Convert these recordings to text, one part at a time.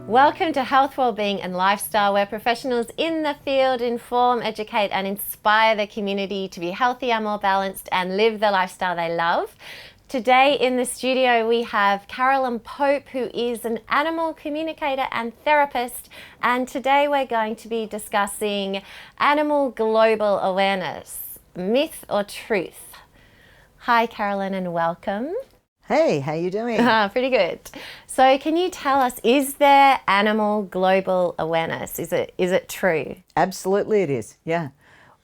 Welcome to Health, Wellbeing and Lifestyle, where professionals in the field inform, educate and inspire the community to be healthier, more balanced and live the lifestyle they love. Today in the studio we have Caroline Pope, who is an animal communicator and therapist, and today we're going to be discussing animal global awareness, myth or truth. Hi Caroline and welcome. Hey, how you doing? Pretty good. So can you tell us, is there animal global awareness? Is it true? Absolutely it is, yeah.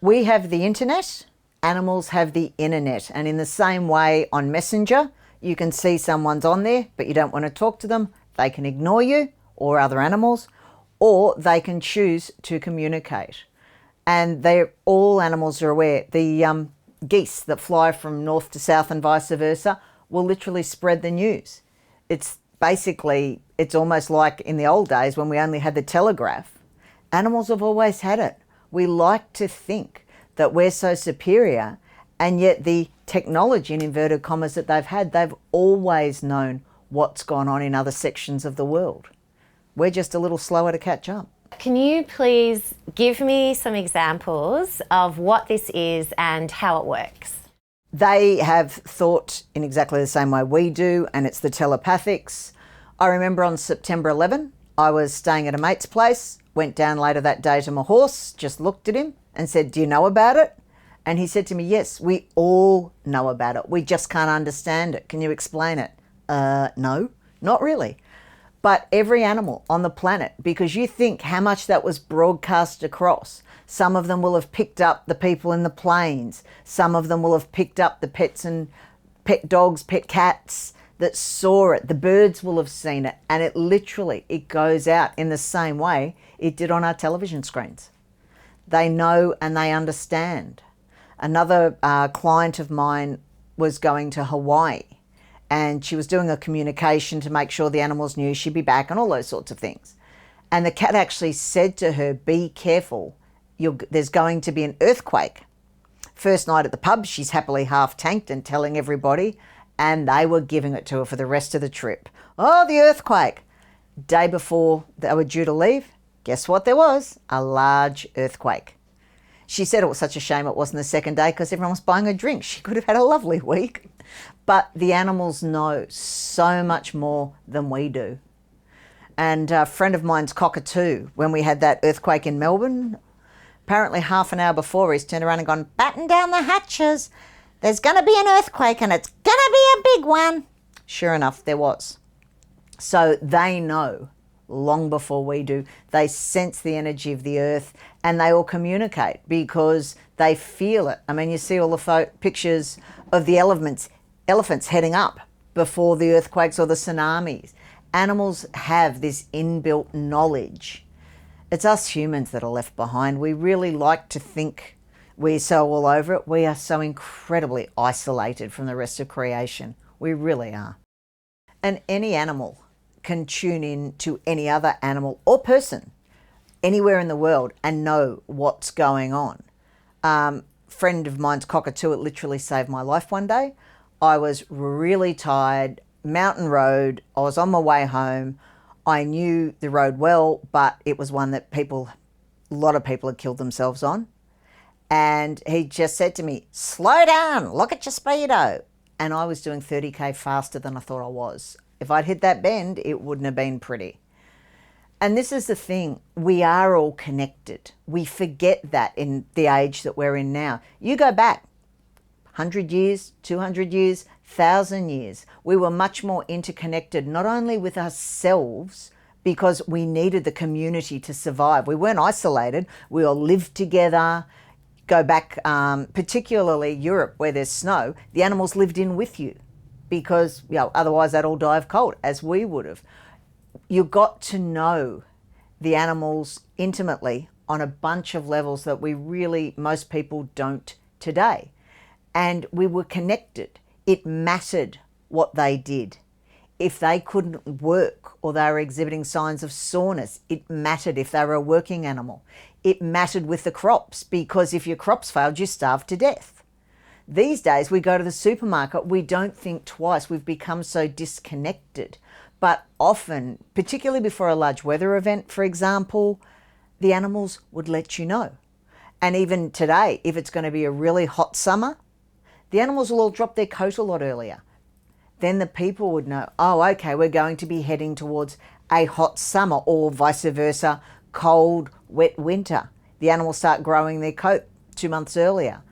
We have the internet, animals have the internet, and in the same way on Messenger, you can see someone's on there, but you don't want to talk to them. They can ignore you or other animals, or they can choose to communicate. And all animals are aware. The geese that fly from north to south and vice versa will literally spread the news. It's almost like in the old days when we only had the telegraph. Animals have always had it. We like to think that we're so superior, and yet the technology, in inverted commas, that they've always known what's gone on in other sections of the world. We're just a little slower to catch up. Can you please give me some examples of what this is and how it works? They have thought in exactly the same way we do, and it's the telepathics. I remember on September 11, I was staying at a mate's place, went down later that day to my horse, just looked at him and said, "Do you know about it?" And he said to me, "Yes, we all know about it. We just can't understand it. Can you explain it?" No, not really. But every animal on the planet, because you think how much that was broadcast across. Some of them will have picked up the people in the planes. Some of them will have picked up the pets and pet dogs, pet cats that saw it. The birds will have seen it. And it goes out in the same way it did on our television screens. They know and they understand. Another client of mine was going to Hawaii, and she was doing a communication to make sure the animals knew she'd be back and all those sorts of things. And the cat actually said to her, "Be careful. There's going to be an earthquake." First night at the pub, she's happily half tanked and telling everybody, and they were giving it to her for the rest of the trip. Oh, the earthquake. Day before they were due to leave, guess what there was? A large earthquake. She said it was such a shame it wasn't the second day because everyone was buying a drink. She could have had a lovely week. But the animals know so much more than we do. And a friend of mine's cockatoo, when we had that earthquake in Melbourne, apparently half an hour before, he's turned around and gone, "Batten down the hatches. There's going to be an earthquake and it's going to be a big one." Sure enough, there was. So they know long before we do. They sense the energy of the earth and they all communicate because they feel it. I mean, you see all the pictures of the elephants heading up before the earthquakes or the tsunamis. Animals have this inbuilt knowledge. It's us humans that are left behind. We really like to think we're so all over it. We are so incredibly isolated from the rest of creation. We really are. And any animal can tune in to any other animal or person anywhere in the world and know what's going on. Friend of mine's cockatoo, it literally saved my life one day. I was really tired, mountain road. I was on my way home. I knew the road well, but it was one that a lot of people had killed themselves on. And he just said to me, "Slow down, look at your speedo." And I was doing 30k faster than I thought I was. If I'd hit that bend, it wouldn't have been pretty. And this is the thing, we are all connected. We forget that in the age that we're in now. You go back 100 years, 200 years, 1,000 years, we were much more interconnected, not only with ourselves, because we needed the community to survive. We weren't isolated. We all lived together. Go back, particularly Europe, where there's snow, the animals lived in with you because otherwise they'd all die of cold, as we would have. You got to know the animals intimately on a bunch of levels that most people don't today. And we were connected. It mattered what they did. If they couldn't work or they were exhibiting signs of soreness, it mattered if they were a working animal. It mattered with the crops, because if your crops failed, you starved to death. These days, we go to the supermarket, we don't think twice. We've become so disconnected. But often, particularly before a large weather event, for example, the animals would let you know. And even today, if it's going to be a really hot summer, the animals will all drop their coat a lot earlier. Then the people would know, oh, okay, we're going to be heading towards a hot summer, or vice versa, cold, wet winter. The animals start growing their coat 2 months earlier.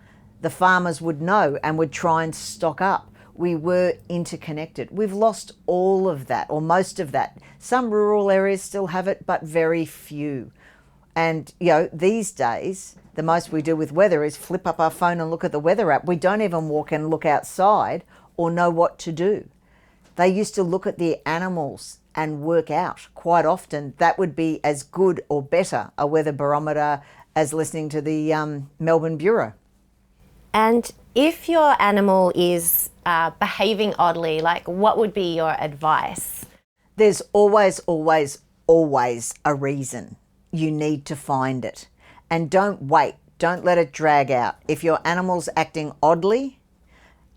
The farmers would know and would try and stock up. We were interconnected. We've lost all of that, or most of that. Some rural areas still have it, but very few. And, these days, the most we do with weather is flip up our phone and look at the weather app. We don't even walk and look outside or know what to do. They used to look at the animals and work out. Quite often, that would be as good or better a weather barometer as listening to the Melbourne Bureau. And if your animal is behaving oddly, like what would be your advice? There's always, always, always a reason. You need to find it. And don't wait. Don't let it drag out. If your animal's acting oddly,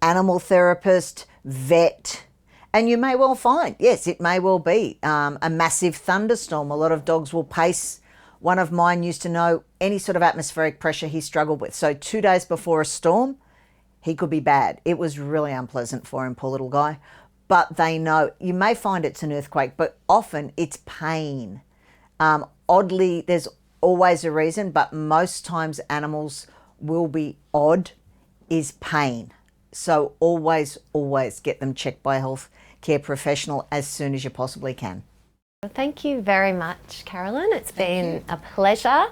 animal therapist, vet, and you may well find, yes, it may well be a massive thunderstorm. A lot of dogs will pace. One of mine used to know any sort of atmospheric pressure he struggled with. So 2 days before a storm, he could be bad. It was really unpleasant for him, poor little guy. But they know, you may find it's an earthquake, but often it's pain. Oddly, there's always a reason, but most times animals will be odd is pain. So always, always get them checked by a healthcare professional as soon as you possibly can. Thank you very much, Caroline. It's been a pleasure.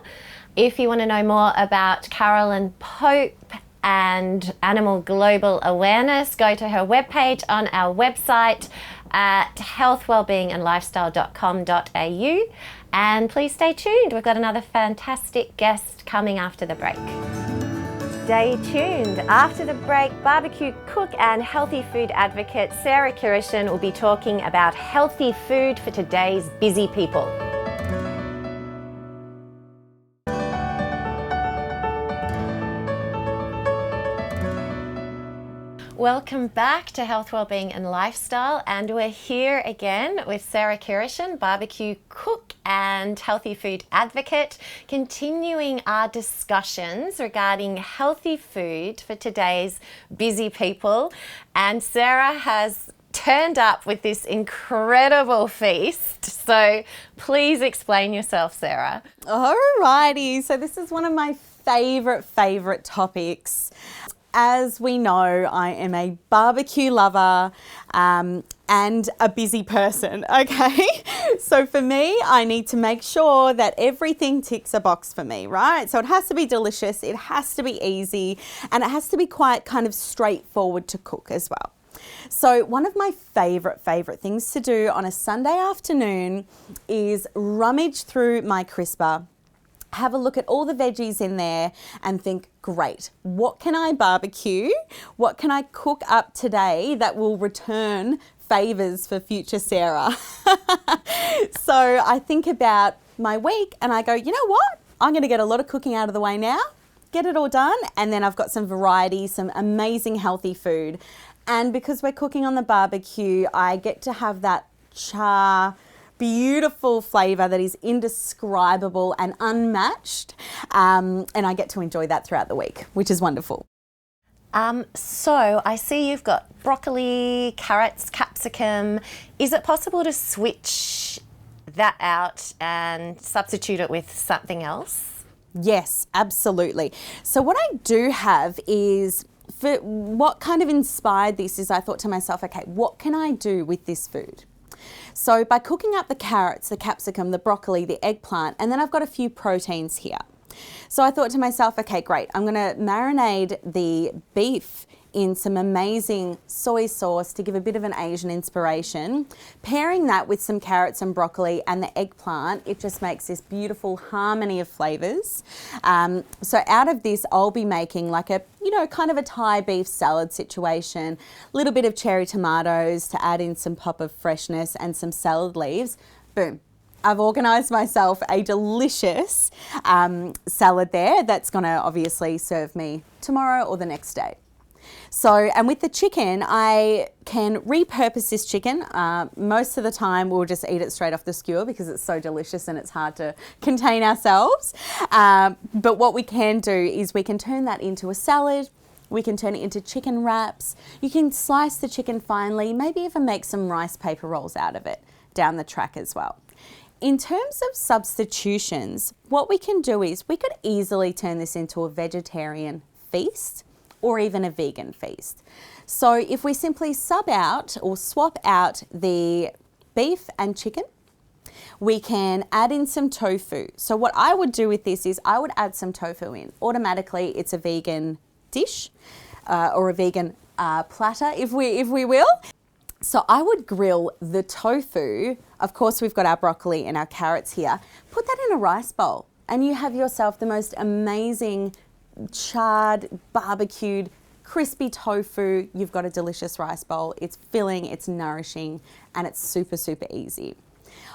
If you want to know more about Caroline Pope and Animal Global Awareness, go to her webpage on our website at healthwellbeingandlifestyle.com.au, and please stay tuned. We've got another fantastic guest coming after the break. Stay tuned. After the break, barbecue cook and healthy food advocate Sarah Kiryshin will be talking about healthy food for today's busy people. Welcome back to Health, Wellbeing and Lifestyle, and we're here again with Sarah Kiryshin, barbecue cook and healthy food advocate, continuing our discussions regarding healthy food for today's busy people. And Sarah has turned up with this incredible feast. So please explain yourself, Sarah. Alrighty, so this is one of my favorite topics. As we know, I am a barbecue lover and a busy person, okay? So for me, I need to make sure that everything ticks a box for me, right? So it has to be delicious, it has to be easy, and it has to be quite kind of straightforward to cook as well. So one of my favorite things to do on a Sunday afternoon is rummage through my crisper, have a look at all the veggies in there and think, great, what can I barbecue? What can I cook up today that will return favours for future Sarah? So I think about my week and I go, you know what? I'm going to get a lot of cooking out of the way now, get it all done, and then I've got some variety, some amazing healthy food. And because we're cooking on the barbecue, I get to have that char, beautiful flavour that is indescribable and unmatched, and I get to enjoy that throughout the week, which is wonderful. So I see you've got broccoli, carrots, capsicum. Is it possible to switch that out and substitute it with something else? Yes, absolutely. So what I do have is, for what kind of inspired this is I thought to myself, okay, what can I do with this food? So by cooking up the carrots, the capsicum, the broccoli, the eggplant, and then I've got a few proteins here. So I thought to myself, okay, great, I'm going to marinate the beef in some amazing soy sauce to give a bit of an Asian inspiration. Pairing that with some carrots and broccoli and the eggplant, it just makes this beautiful harmony of flavours. So out of this, I'll be making like a, kind of a Thai beef salad situation, a little bit of cherry tomatoes to add in some pop of freshness and some salad leaves. Boom. I've organised myself a delicious salad there that's going to obviously serve me tomorrow or the next day. So, and with the chicken, I can repurpose this chicken. Most of the time we'll just eat it straight off the skewer because it's so delicious and it's hard to contain ourselves. But what we can do is we can turn that into a salad. We can turn it into chicken wraps. You can slice the chicken finely, maybe even make some rice paper rolls out of it down the track as well. In terms of substitutions, what we can do is we could easily turn this into a vegetarian feast or even a vegan feast. So if we simply sub out or swap out the beef and chicken, we can add in some tofu. So what I would do with this is I would add some tofu in. Automatically it's a vegan dish or a vegan platter if we will. So I would grill the tofu. Of course we've got our broccoli and our carrots here. Put that in a rice bowl and you have yourself the most amazing charred, barbecued, crispy tofu. You've got a delicious rice bowl. It's filling, it's nourishing, and it's super, super easy.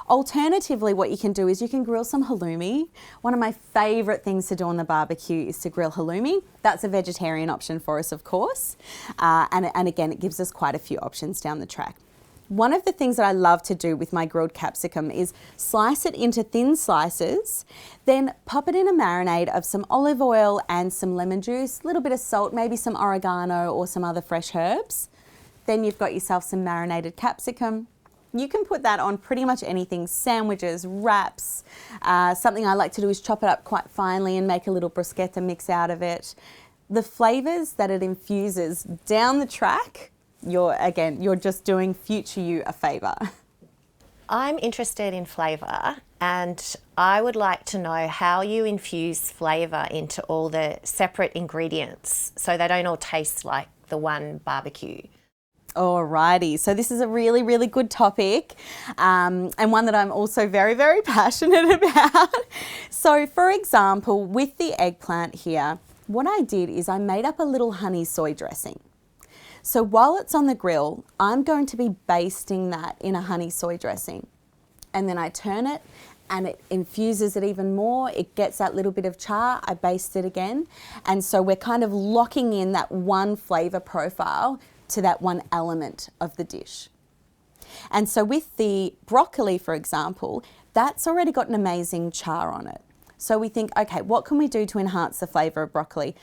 Alternatively, what you can do is you can grill some halloumi. One of my favourite things to do on the barbecue is to grill halloumi. That's a vegetarian option for us, of course. And again, it gives us quite a few options down the track. One of the things that I love to do with my grilled capsicum is slice it into thin slices, then pop it in a marinade of some olive oil and some lemon juice, a little bit of salt, maybe some oregano or some other fresh herbs. Then you've got yourself some marinated capsicum. You can put that on pretty much anything, sandwiches, wraps. Something I like to do is chop it up quite finely and make a little bruschetta mix out of it. The flavours that it infuses down the track, you're just doing future you a favour. I'm interested in flavour and I would like to know how you infuse flavour into all the separate ingredients so they don't all taste like the one barbecue. Alrighty, so this is a really, really good topic and one that I'm also very, very passionate about. So for example, with the eggplant here, what I did is I made up a little honey soy dressing. So while it's on the grill, I'm going to be basting that in a honey soy dressing. And then I turn it and it infuses it even more. It gets that little bit of char, I baste it again. And so we're kind of locking in that one flavour profile to that one element of the dish. And so with the broccoli, for example, that's already got an amazing char on it. So we think, okay, what can we do to enhance the flavour of broccoli?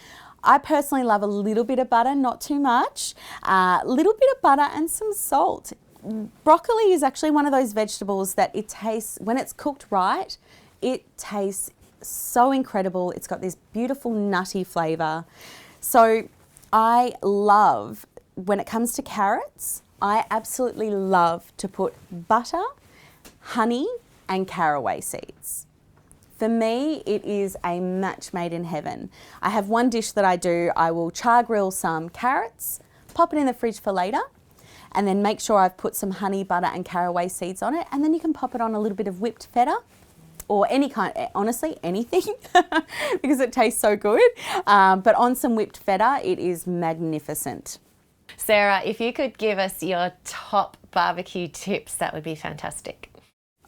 I personally love a little bit of butter, not too much, a little bit of butter and some salt. Broccoli is actually one of those vegetables that it tastes, when it's cooked right, it tastes so incredible. It's got this beautiful nutty flavour. So I love, when it comes to carrots, I absolutely love to put butter, honey and caraway seeds. For me, it is a match made in heaven. I have one dish that I do. I will char grill some carrots, pop it in the fridge for later, and then make sure I've put some honey, butter and caraway seeds on it. And then you can pop it on a little bit of whipped feta or any kind, honestly, anything, because it tastes so good. But on some whipped feta, it is magnificent. Sarah, if you could give us your top barbecue tips, that would be fantastic.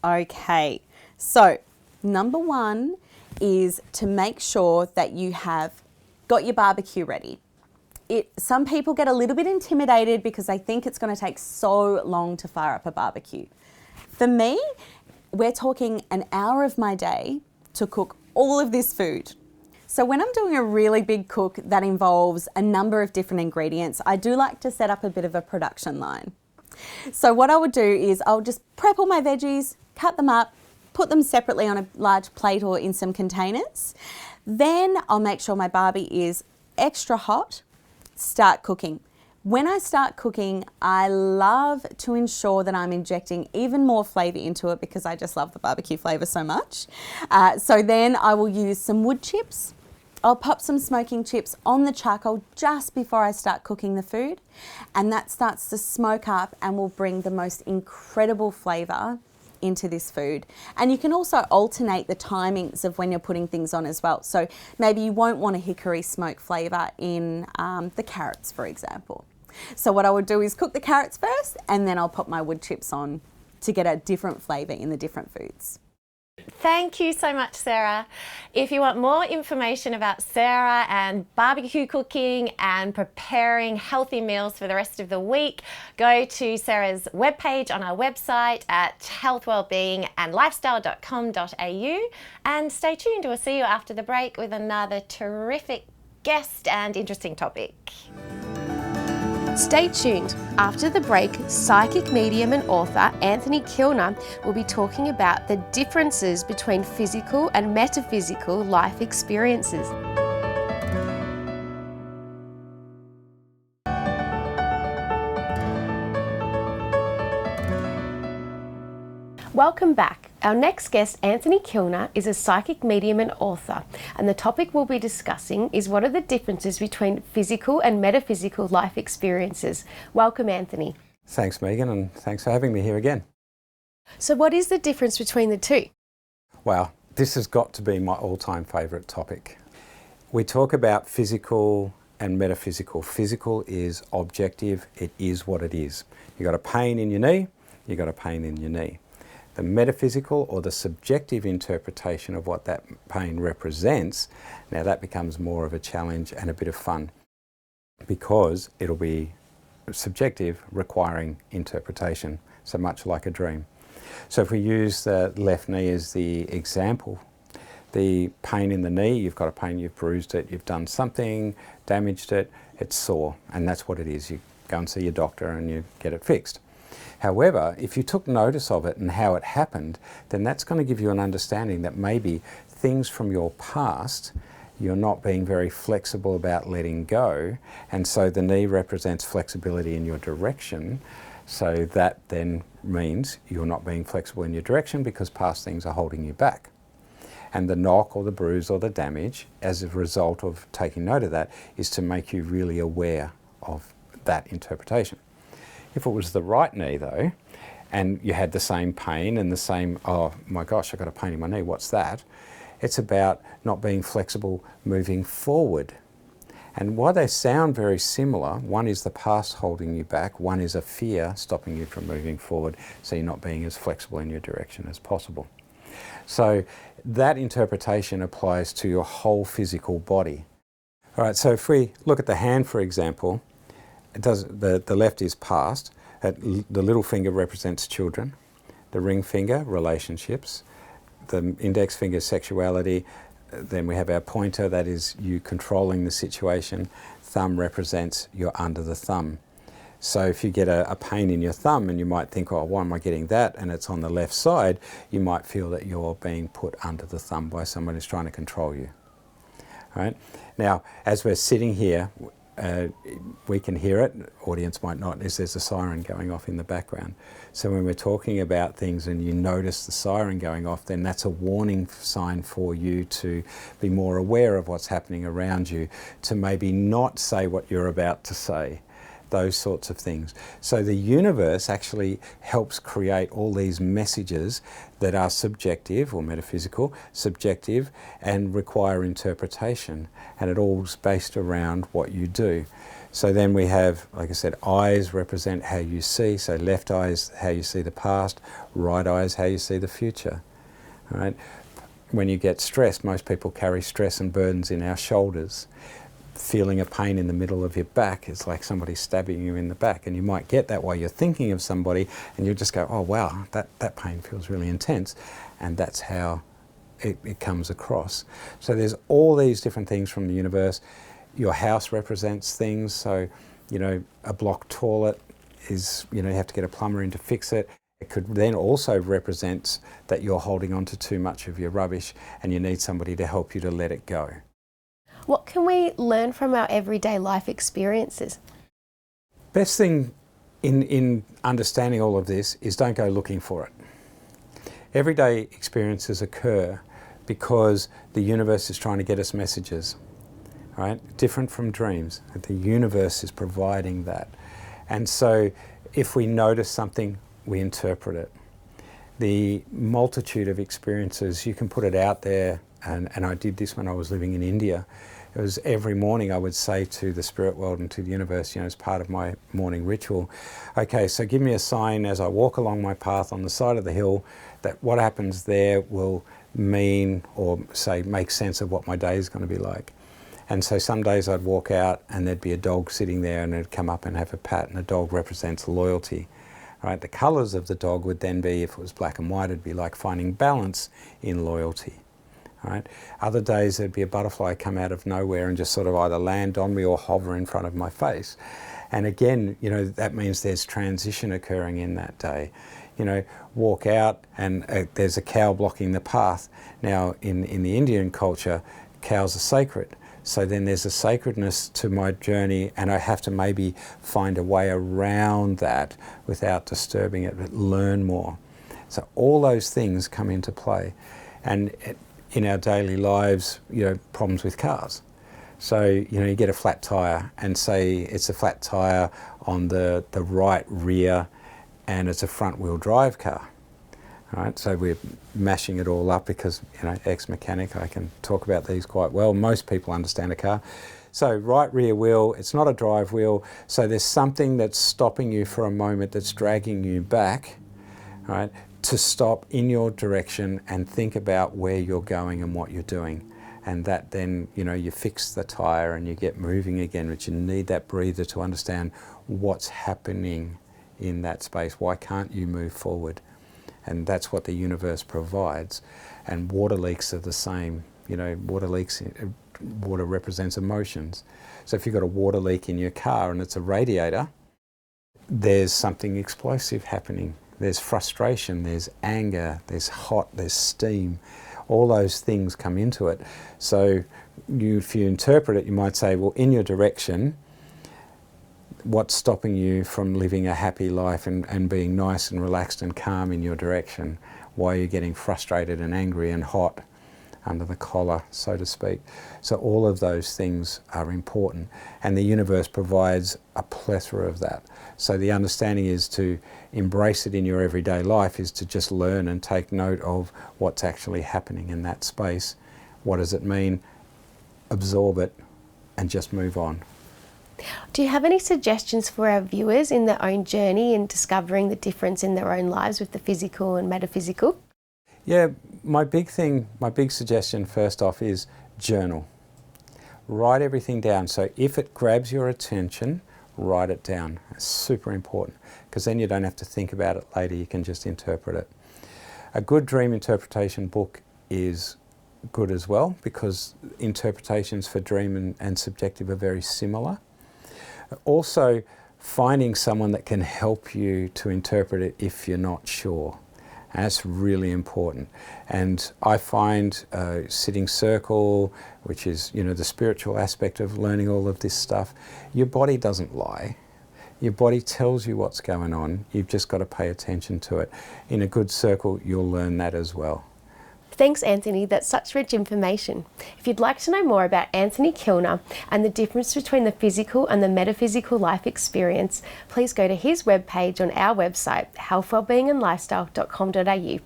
Okay, so number one is to make sure that you have got your barbecue ready. Some people get a little bit intimidated because they think it's going to take so long to fire up a barbecue. For me, we're talking an hour of my day to cook all of this food. So when I'm doing a really big cook that involves a number of different ingredients, I do like to set up a bit of a production line. So what I would do is I'll just prep all my veggies, cut them up, put them separately on a large plate or in some containers. Then I'll make sure my barbie is extra hot, start cooking. When I start cooking, I love to ensure that I'm injecting even more flavour into it because I just love the barbecue flavour so much. So then I will use some wood chips. I'll pop some smoking chips on the charcoal just before I start cooking the food, and that starts to smoke up and will bring the most incredible flavour into this food. And you can also alternate the timings of when you're putting things on as well. So maybe you won't want a hickory smoke flavour in the carrots, for example. So what I would do is cook the carrots first and then I'll pop my wood chips on to get a different flavour in the different foods. Thank you so much, Sarah. If you want more information about Sarah and barbecue cooking and preparing healthy meals for the rest of the week, go to Sarah's webpage on our website at healthwellbeingandlifestyle.com.au, and stay tuned. We'll see you after the break with another terrific guest and interesting topic. Stay tuned. After the break, psychic medium and author Anthony Kilner will be talking about the differences between physical and metaphysical life experiences. Welcome back. Our next guest, Anthony Kilner, is a psychic medium and author, and the topic we'll be discussing is what are the differences between physical and metaphysical life experiences. Welcome, Anthony. Thanks, Megan, and thanks for having me here again. So what is the difference between the two? Wow, this has got to be my all-time favourite topic. We talk about physical and metaphysical. Physical is objective, it is what it is. You got a pain in your knee, you got a pain in your knee. The metaphysical or the subjective interpretation of what that pain represents, now that becomes more of a challenge and a bit of fun because it'll be subjective, requiring interpretation, so much like a dream. So if we use the left knee as the example, the pain in the knee, you've got a pain, you've bruised it, you've done something, damaged it, it's sore, and that's what it is. You go and see your doctor and you get it fixed. However, if you took notice of it and how it happened, then that's going to give you an understanding that maybe things from your past you're not being very flexible about letting go, and so the knee represents flexibility in your direction, so that then means you're not being flexible in your direction because past things are holding you back. And the knock or the bruise or the damage as a result of taking note of that is to make you really aware of that interpretation. If it was the right knee though, and you had the same pain and the same, oh my gosh, I've got a pain in my knee, what's that? It's about not being flexible moving forward. And while they sound very similar, one is the past holding you back, one is a fear stopping you from moving forward, so you're not being as flexible in your direction as possible. So that interpretation applies to your whole physical body. All right, so if we look at the hand, for example, it does, the left is past, the little finger represents children, the ring finger, relationships, the index finger, sexuality, then we have our pointer, that is you controlling the situation, thumb represents you're under the thumb. So if you get a pain in your thumb and you might think, oh, why am I getting that? And it's on the left side, you might feel that you're being put under the thumb by someone who's trying to control you. All right? Now, as we're sitting here, we can hear it, audience might not, is there's a siren going off in the background. So when we're talking about things and you notice the siren going off, then that's a warning sign for you to be more aware of what's happening around you, to maybe not say what you're about to say, those sorts of things. So the universe actually helps create all these messages that are subjective or metaphysical, subjective, and require interpretation. And it all's based around what you do. So then we have, like I said, eyes represent how you see. So left eye is how you see the past, right eye is how you see the future. All right? When you get stressed, most people carry stress and burdens in our shoulders. Feeling a pain in the middle of your back is like somebody stabbing you in the back, and you might get that while you're thinking of somebody and you'll just go, oh wow, that pain feels really intense, and that's how it comes across. So there's all these different things from the universe. Your house represents things, so a blocked toilet is, you have to get a plumber in to fix it. It could then also represent that you're holding on to too much of your rubbish and you need somebody to help you to let it go. What can we learn from our everyday life experiences? Best thing in understanding all of this is don't go looking for it. Everyday experiences occur because the universe is trying to get us messages, right? Different from dreams. The universe is providing that. And so if we notice something, we interpret it. The multitude of experiences, you can put it out there, and I did this when I was living in India. It was every morning I would say to the spirit world and to the universe, as part of my morning ritual, okay, so give me a sign as I walk along my path on the side of the hill that what happens there will mean or say make sense of what my day is going to be like. And so some days I'd walk out and there'd be a dog sitting there and it'd come up and have a pat, and a dog represents loyalty. Right? The colours of the dog would then be, if it was black and white, it'd be like finding balance in loyalty. Right? Other days there'd be a butterfly come out of nowhere and just sort of either land on me or hover in front of my face. And again, you know, that means there's transition occurring in that day. You know, walk out and there's a cow blocking the path. Now, in the Indian culture, cows are sacred. So then there's a sacredness to my journey, and I have to maybe find a way around that without disturbing it, but learn more. So all those things come into play. And in our daily lives, you know, problems with cars. So, you know, you get a flat tyre and say it's a flat tyre on the right rear and it's a front wheel drive car. All right, so we're mashing it all up because, you know, ex-mechanic, I can talk about these quite well. Most people understand a car. So right rear wheel, it's not a drive wheel, so there's something that's stopping you for a moment, that's dragging you back, right, to stop in your direction and think about where you're going and what you're doing. And that then, you know, you fix the tyre and you get moving again, but you need that breather to understand what's happening in that space. Why can't you move forward? And that's what the universe provides. And water leaks are the same. You know, water represents emotions. So if you've got a water leak in your car and it's a radiator, there's something explosive happening. There's frustration, there's anger, there's hot, there's steam. All those things come into it. So if you interpret it, you might say, well, in your direction, what's stopping you from living a happy life and being nice and relaxed and calm in your direction? Why are you getting frustrated and angry and hot under the collar, so to speak? So all of those things are important, and the universe provides a plethora of that. So the understanding is to embrace it in your everyday life, is to just learn and take note of what's actually happening in that space. What does it mean? Absorb it and just move on. Do you have any suggestions for our viewers in their own journey in discovering the difference in their own lives with the physical and metaphysical? Yeah, my big suggestion first off is journal. Write everything down. So if it grabs your attention, write it down. It's super important, because then you don't have to think about it later, you can just interpret it. A good dream interpretation book is good as well, because interpretations for dream and subjective are very similar. Also, finding someone that can help you to interpret it if you're not sure. And that's really important. And I find sitting circle, which is, you know, the spiritual aspect of learning all of this stuff, your body doesn't lie. Your body tells you what's going on. You've just got to pay attention to it. In a good circle, you'll learn that as well. Thanks, Anthony. That's such rich information. If you'd like to know more about Anthony Kilner and the difference between the physical and the metaphysical life experience, please go to his webpage on our website, healthwellbeingandlifestyle.com.au.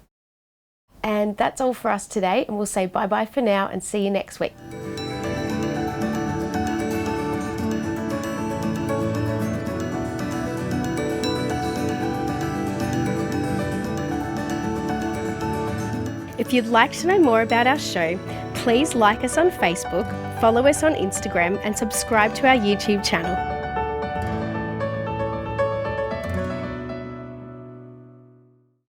And that's all for us today, and we'll say bye-bye for now and see you next week. If you'd like to know more about our show, please like us on Facebook, follow us on Instagram, and subscribe to our YouTube channel.